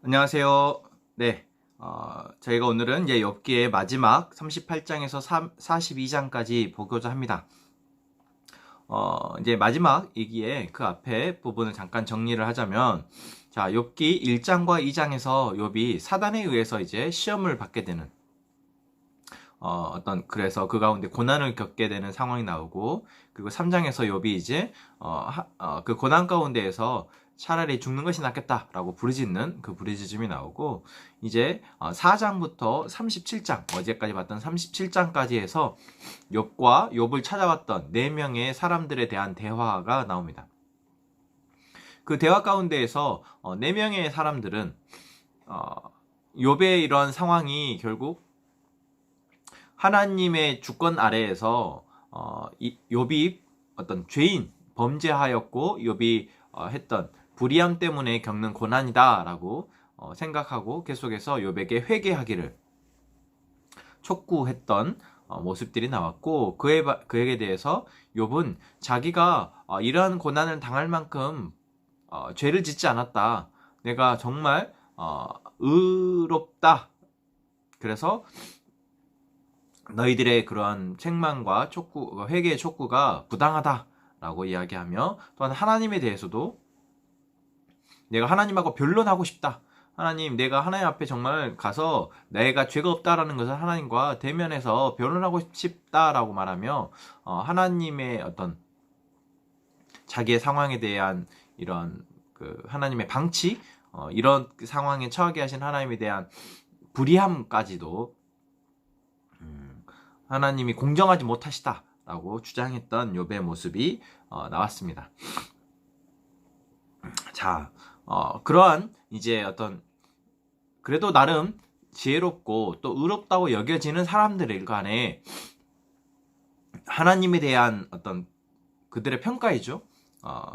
안녕하세요. 네, 저희가 오늘은 이제 욥기의 마지막 38장에서 42장까지 보고자 합니다. 이제 마지막이기에 그 앞에 부분을 잠깐 정리를 하자면, 자, 욥기 1장과 2장에서 욥이 사단에 의해서 이제 시험을 받게 되는, 그래서 그 가운데 고난을 겪게 되는 상황이 나오고, 그리고 3장에서 욥이 이제, 그 고난 가운데에서 차라리 죽는 것이 낫겠다라고 부르짖는 그 부르짖음이 나오고, 이제 4장부터 37장, 어제까지 봤던 37장까지 해서 욥과 욥을 찾아왔던 4명의 사람들에 대한 대화가 나옵니다. 그 대화 가운데에서 4명의 사람들은 욥의 이런 상황이 결국 하나님의 주권 아래에서 욥이 어떤 죄인, 범죄하였고 욥이 했던 불의함 때문에 겪는 고난이다라고 생각하고 계속해서 욥에게 회개하기를 촉구했던 모습들이 나왔고, 그에게 대해서 욥은 자기가 이러한 고난을 당할 만큼 죄를 짓지 않았다. 내가 정말 의롭다. 그래서 너희들의 그러한 책망과 회개의 촉구가 부당하다라고 이야기하며, 또한 하나님에 대해서도 내가 하나님하고 변론하고 싶다. 하나님, 내가 하나님 앞에 정말 가서 내가 죄가 없다라는 것을 하나님과 대면해서 변론하고 싶다라고 말하며, 하나님의 어떤 자기의 상황에 대한 이런 그 하나님의 방치, 이런 상황에 처하게 하신 하나님에 대한 불의함까지도 하나님이 공정하지 못하시다라고 주장했던 욥의 모습이 나왔습니다. 자, 그러한 이제 그래도 나름 지혜롭고 또 의롭다고 여겨지는 사람들 간에 하나님에 대한 그들의 평가이죠.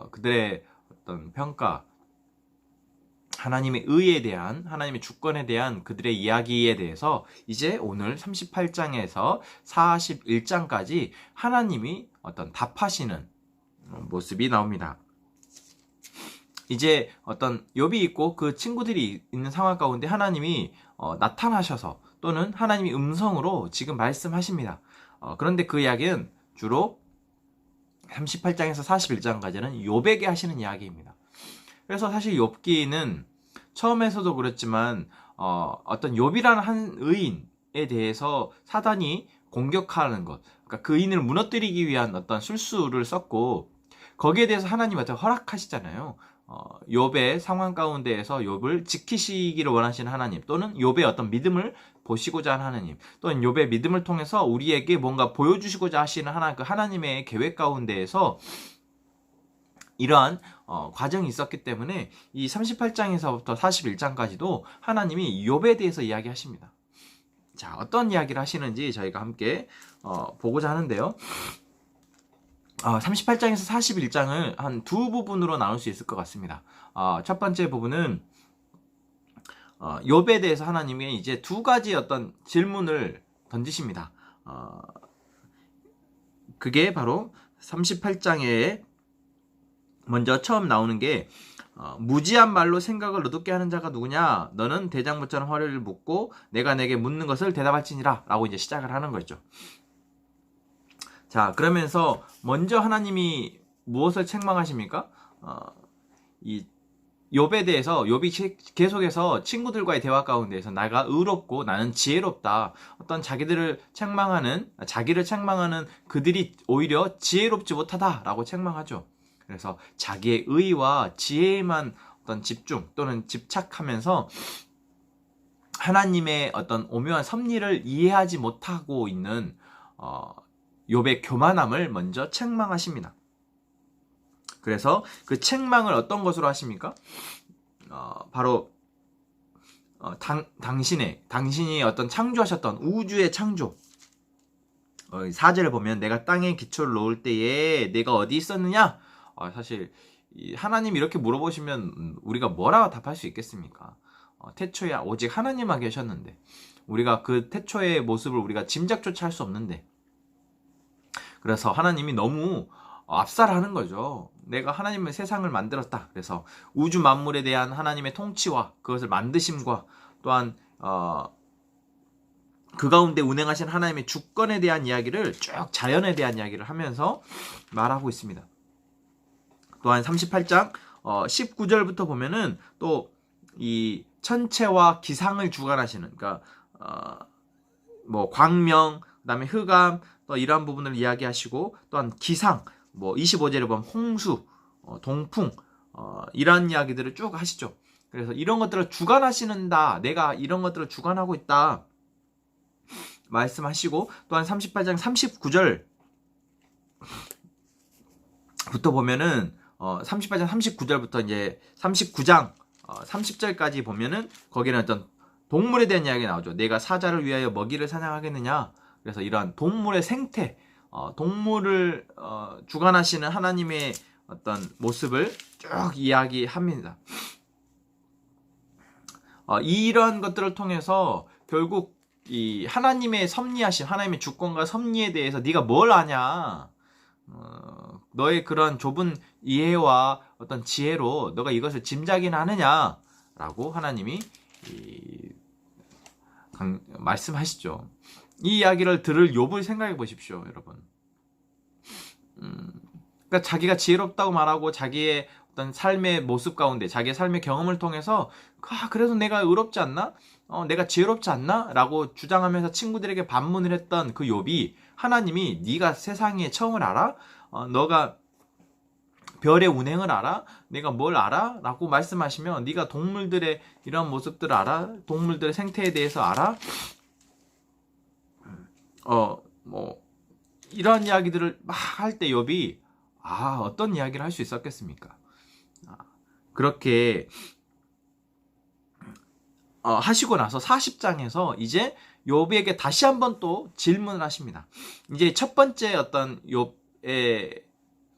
그들의 평가, 하나님의 의에 대한, 하나님의 주권에 대한 그들의 이야기에 대해서 이제 오늘 38장에서 41장까지 하나님이 답하시는 모습이 나옵니다. 이제 욥이 있고 그 친구들이 있는 상황 가운데 하나님이 나타나셔서, 또는 하나님이 음성으로 지금 말씀하십니다. 그런데 그 이야기는 주로 38장에서 41장까지는 욥에게 하시는 이야기입니다. 그래서 사실 욥기는 처음에서도 그랬지만 욥이라는 한 의인에 대해서 사단이 공격하는 것, 그러니까 그 의인을 무너뜨리기 위한 술수를 썼고, 거기에 대해서 하나님한테 허락하시잖아요. 욥의 상황 가운데에서 욥을 지키시기를 원하시는 하나님, 또는 욥의 믿음을 보시고자 하는 하나님, 또는 욥의 믿음을 통해서 우리에게 뭔가 보여주시고자 하시는 그 하나님의 계획 가운데에서 이러한 과정이 있었기 때문에 이 38장에서부터 41장까지도 하나님이 욥에 대해서 이야기하십니다. 자, 어떤 이야기를 하시는지 저희가 함께 보고자 하는데요. 38장에서 41장을 한 두 부분으로 나눌 수 있을 것 같습니다. 첫 번째 부분은 욥에 대해서 하나님이 이제 두 가지 질문을 던지십니다. 그게 바로 38장에 먼저 처음 나오는 게, 무지한 말로 생각을 어둡게 하는 자가 누구냐? 너는 대장부처럼 허리를 묶고 내가 내게 묻는 것을 대답할지니라 라고 이제 시작을 하는 거죠. 자, 그러면서 먼저 하나님이 무엇을 책망하십니까? 이 욥에 대해서 욥이 계속해서 친구들과의 대화 가운데에서 내가 의롭고 나는 지혜롭다, 자기를 책망하는 그들이 오히려 지혜롭지 못하다라고 책망하죠. 그래서 자기의 의와 지혜에만 집중 또는 집착하면서 하나님의 오묘한 섭리를 이해하지 못하고 있는 욥의 교만함을 먼저 책망하십니다. 그래서 그 책망을 어떤 것으로 하십니까? 바로 당신이 창조하셨던 우주의 창조, 4절을 보면 내가 땅에 기초를 놓을 때에 내가 어디 있었느냐? 사실 하나님 이렇게 물어보시면 우리가 뭐라고 답할 수 있겠습니까? 태초에 오직 하나님만 계셨는데, 우리가 그 태초의 모습을 우리가 짐작조차 할 수 없는데, 그래서 하나님이 너무 압살하는 거죠. 내가 하나님의 세상을 만들었다. 그래서 우주 만물에 대한 하나님의 통치와 그것을 만드심과 또한 그 가운데 운행하신 하나님의 주권에 대한 이야기를 쭉 자연에 대한 이야기를 하면서 말하고 있습니다. 또한 38장 19절부터 보면은 또 이 천체와 기상을 주관하시는, 그러니까 뭐 광명, 그다음에 흑암, 또 이러한 부분을 이야기하시고, 또한 기상, 뭐 25절에 보면 홍수, 동풍, 이러한 이야기들을 쭉 하시죠. 그래서 이런 것들을 주관하시는다, 내가 이런 것들을 주관하고 있다 말씀하시고, 또한 38장 39절부터 보면은 38장 39절부터 이제 39장 30절까지 보면은 거기는 어떤 동물에 대한 이야기가 나오죠. 내가 사자를 위하여 먹이를 사냥하겠느냐. 그래서 이러한 동물의 생태, 동물을 주관하시는 하나님의 어떤 모습을 쭉 이야기합니다. 이런 것들을 통해서 결국 이 하나님의 섭리하신, 하나님의 주권과 섭리에 대해서 네가 뭘 아냐, 너의 그런 좁은 이해와 어떤 지혜로 너가 이것을 짐작이나 하느냐라고 하나님이 말씀하시죠. 이 이야기를 들을 욥을 생각해 보십시오, 여러분. 그러니까 자기가 지혜롭다고 말하고 자기의 어떤 삶의 모습 가운데, 자기의 삶의 경험을 통해서 그래도 내가 의롭지 않나? 내가 지혜롭지 않나? 라고 주장하면서 친구들에게 반문을 했던 그 욥이, 하나님이 네가 세상의 처음을 알아? 너가 별의 운행을 알아? 내가 뭘 알아? 라고 말씀하시면, 네가 동물들의 이런 모습들을 알아? 동물들의 생태에 대해서 알아? 뭐 이런 이야기들을 막 할 때 욥이 어떤 이야기를 할 수 있었겠습니까? 그렇게 하시고 나서 40장에서 이제 욥에게 다시 한번 또 질문을 하십니다. 이제 첫 번째 어떤 욥의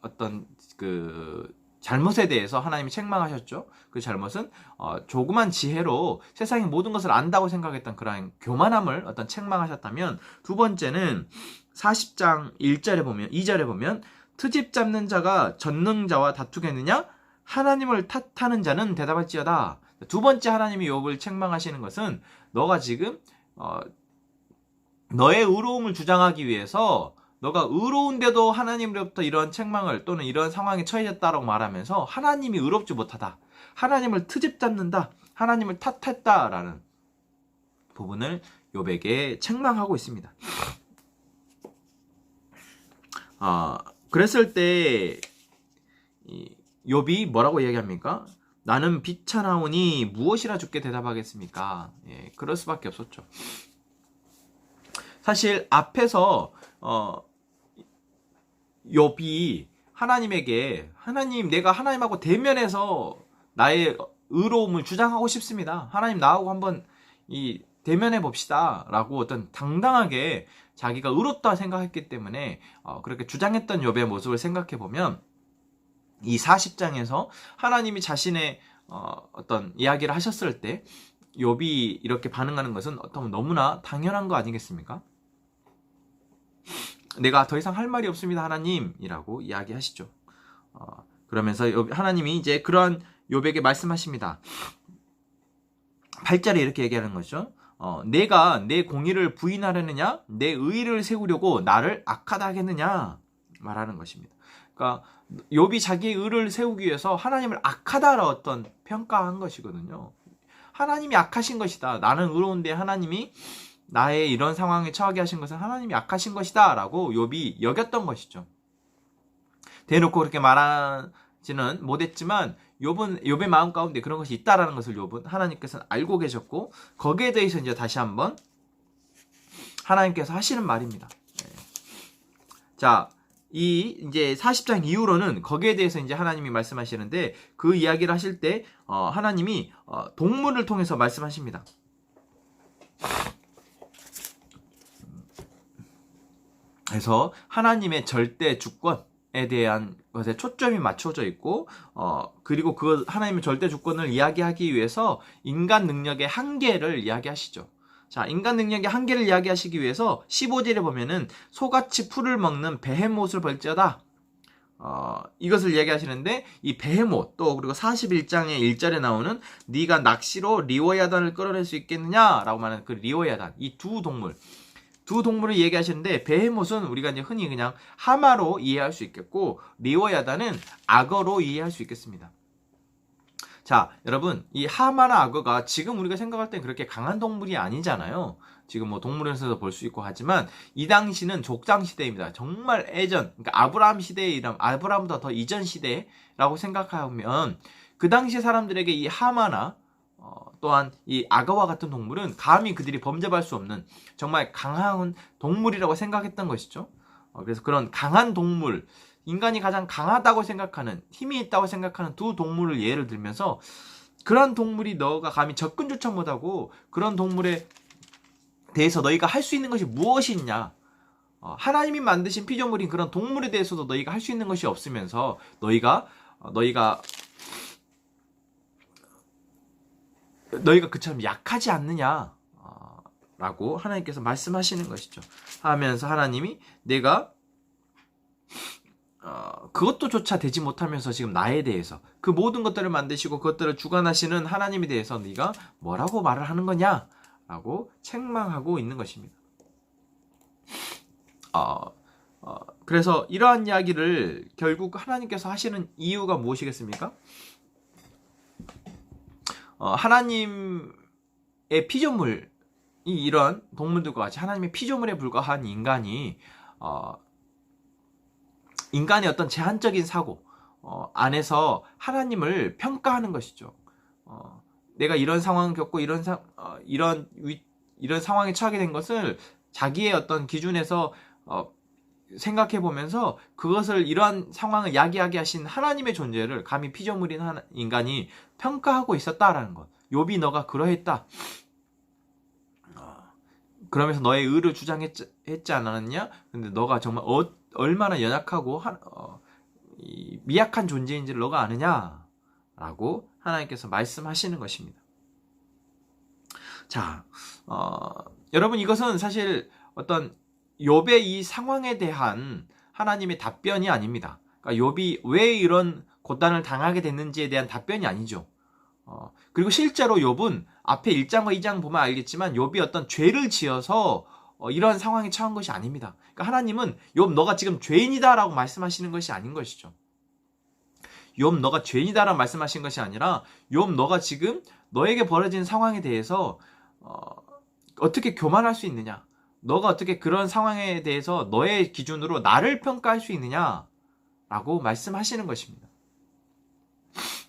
어떤 그 잘못에 대해서 하나님이 책망하셨죠. 그 잘못은 조그만 지혜로 세상의 모든 것을 안다고 생각했던 그런 교만함을 어떤 책망하셨다면, 두 번째는 40장 1절에 보면, 2절에 보면 트집 잡는 자가 전능자와 다투겠느냐? 하나님을 탓하는 자는 대답할지어다. 두 번째 하나님이 욥을 책망하시는 것은, 너가 지금 너의 의로움을 주장하기 위해서 너가 의로운데도 하나님으로부터 이런 책망을 또는 이런 상황에 처해졌다라고 말하면서 하나님이 의롭지 못하다, 하나님을 트집 잡는다, 하나님을 탓했다라는 부분을 욥에게 책망하고 있습니다. 그랬을 때 욥이 뭐라고 얘기합니까? 나는 비천하오니 무엇이라 주께 대답하겠습니까? 그럴 수밖에 없었죠. 사실 앞에서 욥이 하나님에게, 하나님, 내가 하나님하고 대면해서 나의 의로움을 주장하고 싶습니다. 하나님, 나하고 한번 대면해 봅시다 라고 어떤 당당하게 자기가 의롭다 생각했기 때문에 그렇게 주장했던 욥의 모습을 생각해 보면, 이 40장에서 하나님이 자신의 어떤 이야기를 하셨을 때 욥이 이렇게 반응하는 것은 어떤 너무나 당연한 거 아니겠습니까? 내가 더 이상 할 말이 없습니다, 하나님이라고 이야기하시죠. 그러면서 하나님이 이제 그런 욥에게 말씀하십니다. 8절에 이렇게 얘기하는 거죠. 내가 내 공의를 부인하려느냐? 내 의의를 세우려고 나를 악하다 하겠느냐? 말하는 것입니다. 그러니까 욥이 자기의 의를 세우기 위해서 하나님을 악하다라 어떤 평가한 것이거든요. 하나님이 악하신 것이다. 나는 의로운데 하나님이 나의 이런 상황에 처하게 하신 것은 하나님이 악하신 것이다 라고 욥이 여겼던 것이죠. 대놓고 그렇게 말하지는 못했지만 욥의 마음 가운데 그런 것이 있다라는 것을 욥은 하나님께서는 알고 계셨고, 거기에 대해서 이제 다시 한번 하나님께서 하시는 말입니다. 자, 이제 40장 이후로는 거기에 대해서 이제 하나님이 말씀하시는데, 그 이야기를 하실 때 하나님이 동물을 통해서 말씀하십니다. 그래서 하나님의 절대 주권에 대한 것에 초점이 맞춰져 있고, 그리고 그 하나님의 절대 주권을 이야기하기 위해서 인간 능력의 한계를 이야기하시죠. 자, 인간 능력의 한계를 이야기하시기 위해서 15절에 보면은 소같이 풀을 먹는 베헤못을 볼지어다. 이것을 얘기하시는데 이 베헤못 또 그리고 41장의 1절에 나오는 네가 낚시로 리워야단을 끌어낼 수 있겠느냐라고 말하는 그 리워야단 이 두 동물을 얘기하시는데 베헤못은 우리가 이제 흔히 그냥 하마로 이해할 수 있겠고 리워야단은 악어로 이해할 수 있겠습니다. 자, 여러분 이 하마나 악어가 지금 우리가 생각할 땐 그렇게 강한 동물이 아니잖아요. 지금 뭐 동물원에서도 볼 수 있고 하지만 이 당시는 족장 시대입니다. 정말 예전, 그러니까 아브라함 시대이랑 아브라함보다 더 이전 시대라고 생각하면 그 당시 사람들에게 이 하마나 또한 이 악어와 같은 동물은 감히 그들이 범접할 수 없는 정말 강한 동물이라고 생각했던 것이죠. 그래서 그런 강한 동물, 인간이 가장 강하다고 생각하는, 힘이 있다고 생각하는 두 동물을 예를 들면서 그런 동물이 너가 감히 접근조차 못하고 그런 동물에 대해서 너희가 할 수 있는 것이 무엇이 있냐? 하나님이 만드신 피조물인 그런 동물에 대해서도 너희가 할 수 있는 것이 없으면서 너희가 그처럼 약하지 않느냐? 라고 하나님께서 말씀하시는 것이죠. 하면서 하나님이 내가 그것도 조차 되지 못하면서 지금 나에 대해서 그 모든 것들을 만드시고 그것들을 주관하시는 하나님에 대해서 네가 뭐라고 말을 하는 거냐? 라고 책망하고 있는 것입니다. 그래서 이러한 이야기를 결국 하나님께서 하시는 이유가 무엇이겠습니까? 하나님의 피조물이 이런 동물들과 같이 하나님의 피조물에 불과한 인간이 인간의 어떤 제한적인 사고 안에서 하나님을 평가하는 것이죠. 내가 이런 상황을 겪고 이런 상황에 처하게 된 것을 자기의 어떤 기준에서 생각해 보면서 그것을 이러한 상황을 야기하게 하신 하나님의 존재를 감히 피조물인 인간이 평가하고 있었다라는 것. 욥이 너가 그러했다. 그러면서 너의 의를 주장했지 않았느냐? 근데 너가 정말 얼마나 연약하고 미약한 존재인지를 너가 아느냐? 라고 하나님께서 말씀하시는 것입니다. 자, 여러분 이것은 사실 어떤 욥의 이 상황에 대한 하나님의 답변이 아닙니다. 그러니까 욥이 왜 이런 고난을 당하게 됐는지에 대한 답변이 아니죠. 그리고 실제로 욥은 앞에 1장과 2장 보면 알겠지만 욥이 어떤 죄를 지어서 이런 상황에 처한 것이 아닙니다. 그러니까 하나님은 욥 너가 지금 죄인이다라고 말씀하시는 것이 아닌 것이죠. 욥 너가 죄인이다라고 말씀하신 것이 아니라 욥 너가 지금 너에게 벌어진 상황에 대해서 어떻게 교만할 수 있느냐? 너가 어떻게 그런 상황에 대해서 너의 기준으로 나를 평가할 수 있느냐? 라고 말씀하시는 것입니다.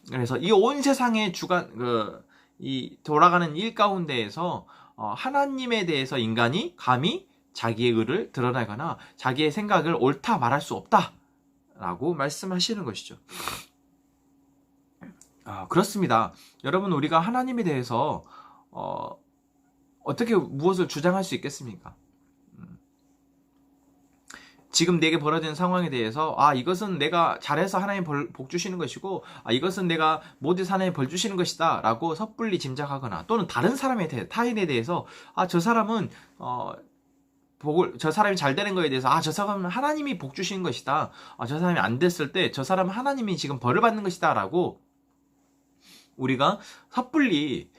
그래서 이 온 세상의 이 돌아가는 일 가운데에서 하나님에 대해서 인간이 감히 자기의 의를 드러내거나 자기의 생각을 옳다 말할 수 없다라고 말씀하시는 것이죠. 그렇습니다. 여러분 우리가 하나님에 대해서 어떻게 무엇을 주장할 수 있겠습니까? 지금 내게 벌어진 상황에 대해서 이것은 내가 잘해서 하나님 복 주시는 것이고 이것은 내가 못해서 하나님 벌 주시는 것이다 라고 섣불리 짐작하거나 또는 다른 타인에 대해서 저 사람은 저 사람이 잘 되는 거에 대해서 저 사람은 하나님이 복 주시는 것이다, 저 사람이 안 됐을 때 저 사람은 하나님이 지금 벌을 받는 것이다 라고 우리가 섣불리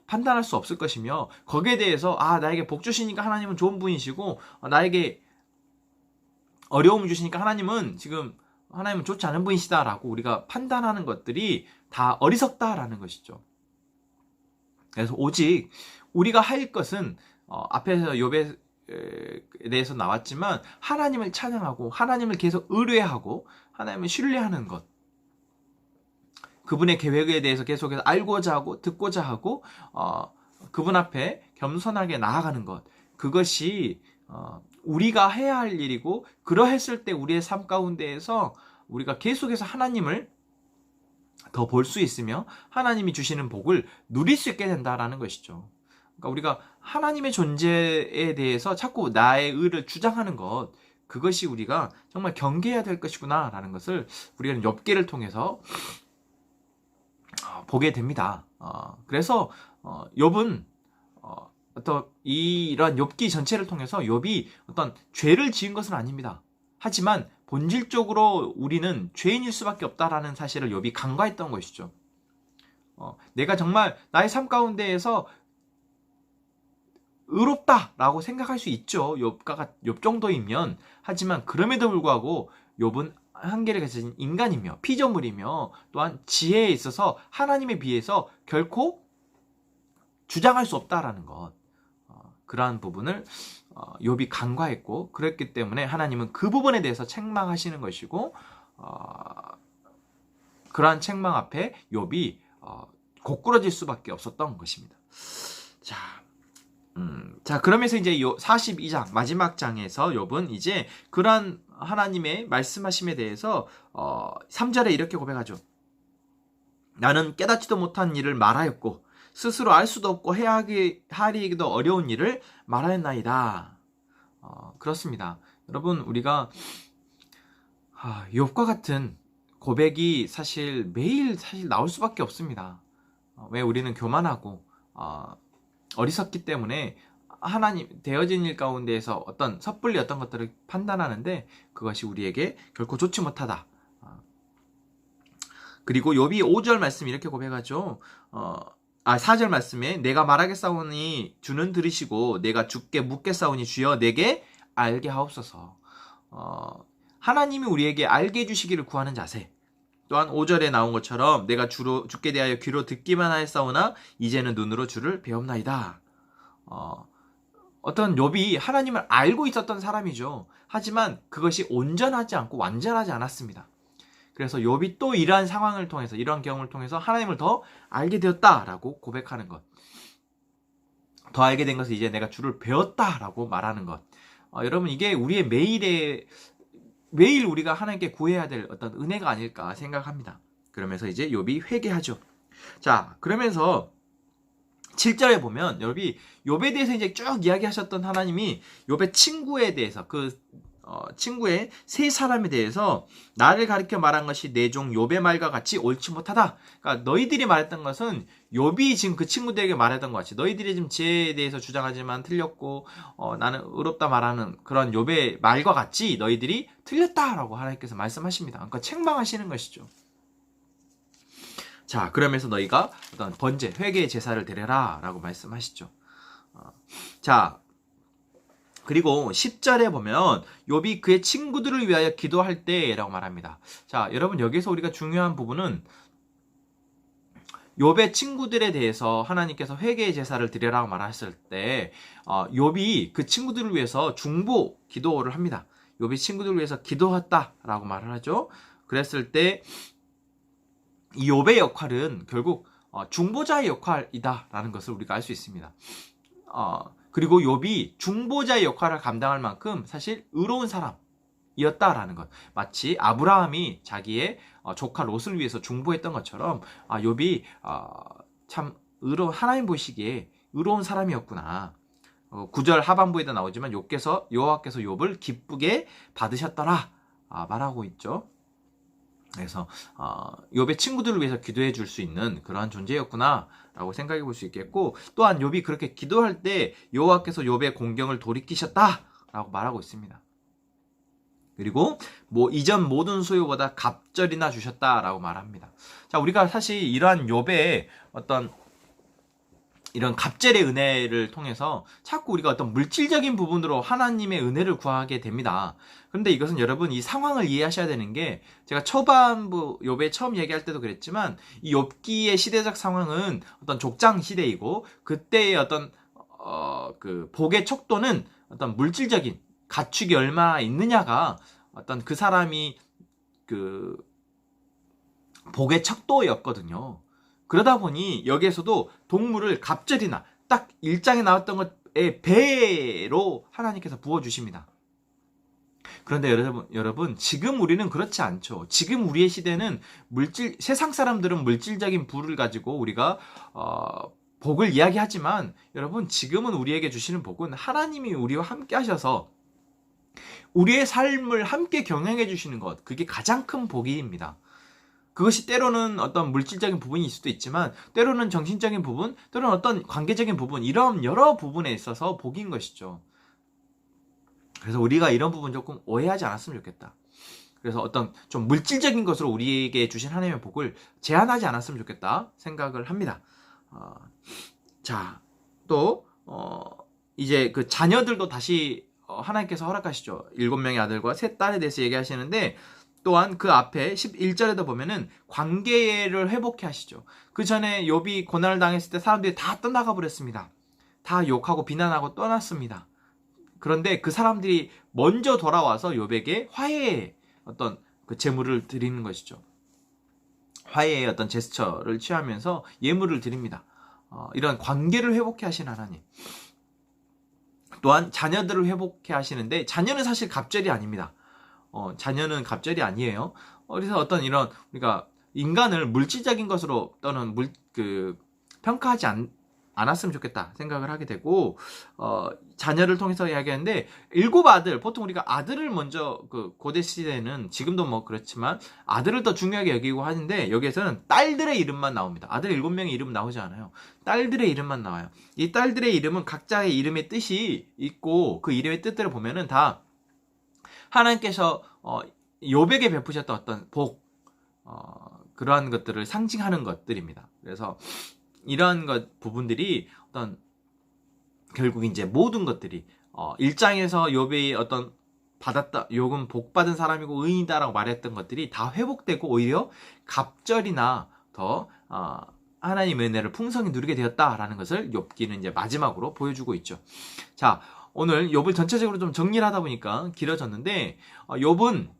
판단할 수 없을 것이며 거기에 대해서 나에게 복 주시니까 하나님은 좋은 분이시고 나에게 어려움을 주시니까 하나님은 좋지 않은 분이시다라고 우리가 판단하는 것들이 다 어리석다라는 것이죠. 그래서 오직 우리가 할 것은 앞에서 욥에 대해서 나왔지만 하나님을 찬양하고 하나님을 계속 의뢰하고 하나님을 신뢰하는 것, 그분의 계획에 대해서 계속해서 알고자 하고 듣고자 하고 그분 앞에 겸손하게 나아가는 것, 그것이 우리가 해야 할 일이고 그러했을 때 우리의 삶 가운데에서 우리가 계속해서 하나님을 더 볼 수 있으며 하나님이 주시는 복을 누릴 수 있게 된다라는 것이죠. 그러니까 우리가 하나님의 존재에 대해서 자꾸 나의 의를 주장하는 것, 그것이 우리가 정말 경계해야 될 것이구나 라는 것을 우리가 욥기를 통해서 보게 됩니다. 그래서 욥은 어떤 이러한 욥기 전체를 통해서 욥이 어떤 죄를 지은 것은 아닙니다. 하지만 본질적으로 우리는 죄인일 수밖에 없다라는 사실을 욥이 간과했던 것이죠. 내가 정말 나의 삶 가운데에서 의롭다라고 생각할 수 있죠. 욥 정도이면. 하지만 그럼에도 불구하고 욥은 한계를 가진 인간이며 피조물이며 또한 지혜에 있어서 하나님에 비해서 결코 주장할 수 없다라는 것. 그러한 부분을 욥이 간과했고, 그랬기 때문에 하나님은 그 부분에 대해서 책망하시는 것이고, 그러한 책망 앞에 욥이 고꾸라질 수밖에 없었던 것입니다. 자, 그러면서 이제 42장 마지막 장에서 욥은 이제 그러한 하나님의 말씀하심에 대해서 3절에 이렇게 고백하죠. 나는 깨닫지도 못한 일을 말하였고 스스로 알 수도 없고 하리기도 어려운 일을 말하였나이다. 그렇습니다. 여러분, 우리가 욥과 같은 고백이 사실 매일 나올 수밖에 없습니다. 왜? 우리는 교만하고 어리석기 때문에 하나님 되어진 일 가운데에서 어떤 섣불리 어떤 것들을 판단하는데 그것이 우리에게 결코 좋지 못하다. 그리고 욥이 5절 말씀 이렇게 고백하죠. 4절 말씀에 내가 말하겠사오니 주는 들으시고 내가 주께 묻겠사오니 주여 내게 알게 하옵소서. 하나님이 우리에게 알게 해주시기를 구하는 자세. 또한 5절에 나온 것처럼 내가 주께 대하여 귀로 듣기만 하였사오나 이제는 눈으로 주를 배웁나이다. 어떤 욥이 하나님을 알고 있었던 사람이죠. 하지만 그것이 온전하지 않고 완전하지 않았습니다. 그래서 욥이 또 이러한 상황을 통해서, 이러한 경험을 통해서 하나님을 더 알게 되었다라고 고백하는 것. 더 알게 된 것은 이제 내가 주를 배웠다라고 말하는 것. 여러분, 이게 우리의 매일 우리가 하나님께 구해야 될 어떤 은혜가 아닐까 생각합니다. 그러면서 이제 욥이 회개하죠. 자, 그러면서 7절에 보면 욥에 대해서 이제 쭉 이야기하셨던 하나님이 욥의 친구에 대해서, 친구의 세 사람에 대해서 나를 가리켜 말한 것이 내 종 욥의 말과 같이 옳지 못하다. 그러니까 너희들이 말했던 것은 욥이 지금 그 친구들에게 말했던 것 같이, 너희들이 지금 지혜에 대해서 주장하지만 틀렸고 나는 의롭다 말하는 그런 욥의 말과 같이 너희들이 틀렸다라고 하나님께서 말씀하십니다. 그러니까 책망하시는 것이죠. 자, 그러면서 너희가 어떤 번제, 회개의 제사를 드려라 라고 말씀하시죠. 자, 그리고 10절에 보면 욥이 그의 친구들을 위하여 기도할 때라고 말합니다. 자, 여러분, 여기서 우리가 중요한 부분은 욥의 친구들에 대해서 하나님께서 회개의 제사를 드려라고 말하셨을 때 욥이 그 친구들을 위해서 중보 기도를 합니다. 욥이 친구들을 위해서 기도했다라고 말을 하죠. 그랬을 때 이 욥의 역할은 결국 중보자의 역할이다라는 것을 우리가 알 수 있습니다. 그리고 욥이 중보자의 역할을 감당할 만큼 사실 의로운 사람이었다라는 것. 마치 아브라함이 자기의 조카 롯을 위해서 중보했던 것처럼 욥이 참 하나님 보시기에 의로운 사람이었구나. 9절 하반부에도 나오지만 여호와께서 욥을 기쁘게 받으셨더라 말하고 있죠. 그래서 욥의 친구들을 위해서 기도해 줄 수 있는 그러한 존재였구나 라고 생각해 볼 수 있겠고, 또한 욥이 그렇게 기도할 때 여호와께서 욥의 공경을 돌이키셨다 라고 말하고 있습니다. 그리고 이전 모든 소유보다 갑절이나 주셨다 라고 말합니다. 자, 우리가 사실 이러한 욥의 어떤 이런 갑절의 은혜를 통해서 자꾸 우리가 어떤 물질적인 부분으로 하나님의 은혜를 구하게 됩니다. 그런데 이것은 여러분, 이 상황을 이해하셔야 되는 게, 제가 초반부 욥에 처음 얘기할 때도 그랬지만 이 욥기의 시대적 상황은 어떤 족장 시대이고, 그때의 어떤 그 복의 척도는 어떤 물질적인 가축이 얼마나 있느냐가 어떤 그 사람이 그 복의 척도였거든요. 그러다 보니 여기에서도 동물을 갑절이나 딱 1장에 나왔던 것의 배로 하나님께서 부어주십니다. 그런데 여러분, 지금 우리는 그렇지 않죠. 지금 우리의 시대는 세상 사람들은 물질적인 부를 가지고 우리가 복을 이야기하지만, 여러분, 지금은 우리에게 주시는 복은 하나님이 우리와 함께 하셔서 우리의 삶을 함께 경영해 주시는 것, 그게 가장 큰 복입니다. 그것이 때로는 어떤 물질적인 부분일 수도 있지만, 때로는 정신적인 부분, 때로는 어떤 관계적인 부분, 이런 여러 부분에 있어서 복인 것이죠. 그래서 우리가 이런 부분 조금 오해하지 않았으면 좋겠다. 그래서 어떤 좀 물질적인 것으로 우리에게 주신 하나님의 복을 제한하지 않았으면 좋겠다 생각을 합니다. 자, 또 이제 그 자녀들도 다시 하나님께서 허락하시죠. 7명의 아들과 3딸에 대해서 얘기하시는데, 또한 그 앞에 11절에도 보면은 관계를 회복해 하시죠. 그 전에 욥이 고난을 당했을 때 사람들이 다 떠나가 버렸습니다. 다 욕하고 비난하고 떠났습니다. 그런데 그 사람들이 먼저 돌아와서 욥에게 화해의 어떤 그 제물을 드리는 것이죠. 화해의 어떤 제스처를 취하면서 예물을 드립니다. 이런 관계를 회복해 하신 하나님. 또한 자녀들을 회복해 하시는데, 자녀는 사실 갑절이 아닙니다. 자녀는 갑절이 아니에요. 그래서 어떤 이런 우리가 인간을 물질적인 것으로 또는 평가하지 않았으면 좋겠다 생각을 하게 되고, 자녀를 통해서 이야기하는데, 7아들, 보통 우리가 아들을 먼저 그 고대 시대에는, 지금도 뭐 그렇지만 아들을 더 중요하게 여기고 하는데, 여기에서는 딸들의 이름만 나옵니다. 아들 7명의 이름 나오지 않아요. 딸들의 이름만 나와요. 이 딸들의 이름은 각자의 이름의 뜻이 있고, 그 이름의 뜻들을 보면은 다 하나님께서 욥에게 베푸셨던 어떤 복, 그러한 것들을 상징하는 것들입니다. 그래서 이러한 부분들이 어떤 결국 이제 모든 것들이 1장에서 욥이 어떤 욥은 복 받은 사람이고 의인이다라고 말했던 것들이 다 회복되고, 오히려 갑절이나 더 하나님의 은혜를 풍성히 누리게 되었다라는 것을 욥기는 이제 마지막으로 보여주고 있죠. 자, 오늘 욥을 전체적으로 좀 정리를 하다 보니까 길어졌는데, 욥은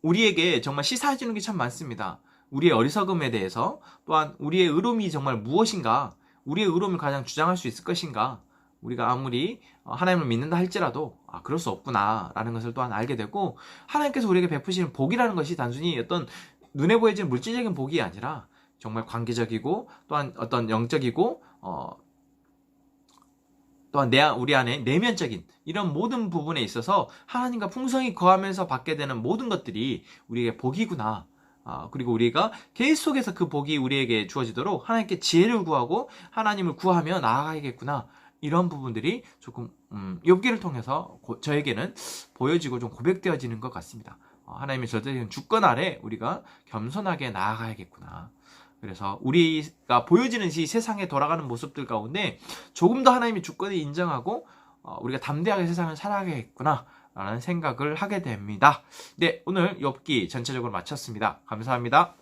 우리에게 정말 시사해주는 게 참 많습니다. 우리의 어리석음에 대해서, 또한 우리의 의로움이 정말 무엇인가, 우리의 의로움을 가장 주장할 수 있을 것인가, 우리가 아무리 하나님을 믿는다 할지라도 그럴 수 없구나 라는 것을 또한 알게 되고, 하나님께서 우리에게 베푸시는 복이라는 것이 단순히 어떤 눈에 보여지는 물질적인 복이 아니라 정말 관계적이고, 또한 어떤 영적이고, 또한 우리 안에 내면적인 이런 모든 부분에 있어서 하나님과 풍성히 거하면서 받게 되는 모든 것들이 우리에게 복이구나. 그리고 우리가 계속해서 그 복이 우리에게 주어지도록 하나님께 지혜를 구하고 하나님을 구하며 나아가야겠구나. 이런 부분들이 조금 욥기를 통해서 저에게는 보여지고 좀 고백되어지는 것 같습니다. 하나님의 절대적인 주권 아래 우리가 겸손하게 나아가야겠구나. 그래서 우리가 보여지는 이 세상에 돌아가는 모습들 가운데 조금 더 하나님의 주권을 인정하고 우리가 담대하게 세상을 살아가겠구나 라는 생각을 하게 됩니다. 네, 오늘 욥기 전체적으로 마쳤습니다. 감사합니다.